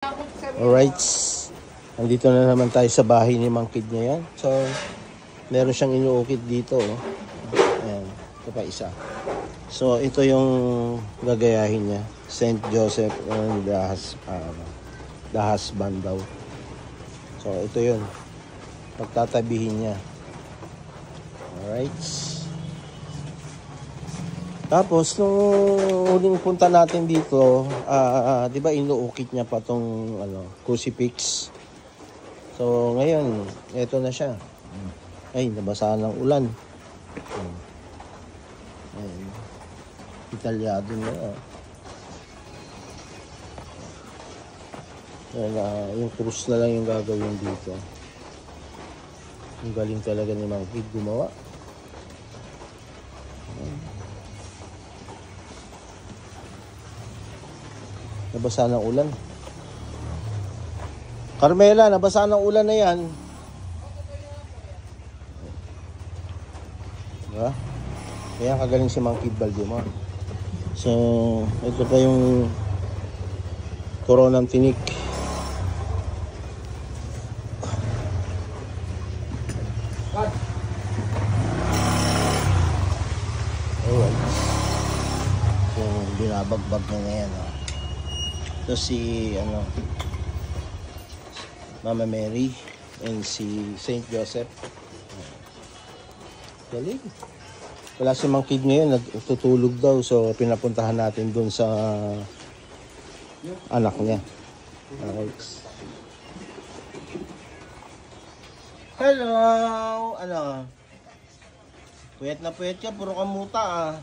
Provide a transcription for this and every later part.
Alright, nandito na naman tayo sa bahay ni Mang Kid ngayon. So, meron siyang inuukit dito. Ayan, ito pa isa. So, ito yung gagayahin niya. St. Joseph and the husband daw. So, ito yun. Pagtatabihin niya. Alright. Tapos, nung huling punta natin dito, di ba inuukit niya pa tong crucifix. So, ngayon, eto na siya. Ay, nabasa ng ulan. Ayan. Italyado na. Yung krus na lang yung gagawin dito. Yung galing talaga ni Mang Kid gumawa. Nabasa ng ulan. Carmela, nabasa ng ulan na yan. Diba? Kaya kagaling si Mang Kid Valdemar. So, ito pa yung koronang tinik. Alright. So, binabagbag na ngayon. Ito si Mama Mary and si St. Joseph. Galing. Wala si Mang Kid ngayon, nagtutulog daw. So pinapuntahan natin dun sa anak niya. Alright. Hello! Puyat na puyat ka, puro kamuta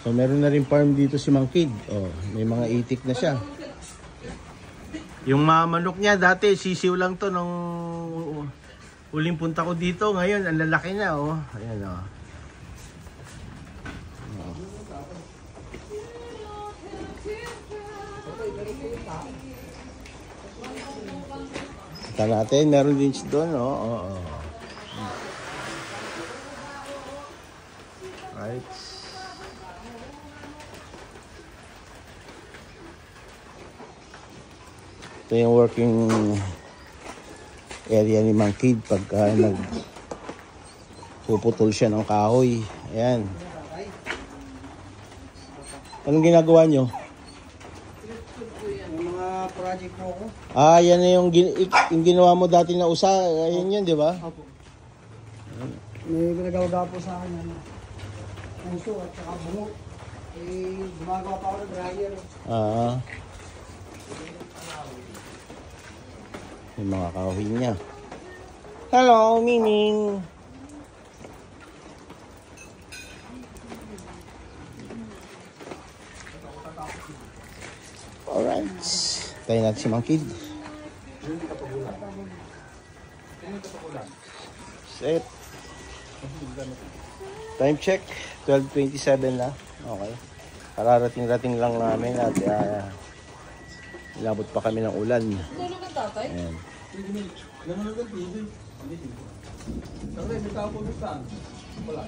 So meron na rin farm dito si Mang Kid. May mga itik na siya. Yung mga manok niya dati sisiw lang to nung huling punta ko dito. Ngayon ang lalaki na Ayan Kita natin, meron din siya doon Right. Ito yung working area ni Mang Kid pagka puputol siya ng kahoy. Ayan. Anong ginagawa nyo? Yung mga project po ko. Yan na yung ginawa mo dati na usa. Ayan yun, di ba? Opo. May ginagawa po sa akin puso at saka bungo. Gumagawa pa ako ng dryer. Yung mga kahoy niya. Hello, Mining! Alright. Tayo natin si Mang Kid. Set. Time check. 12:27 na. Okay. Kararating-rating lang namin at ilabot pa kami ng ulan. Ayan. Wala.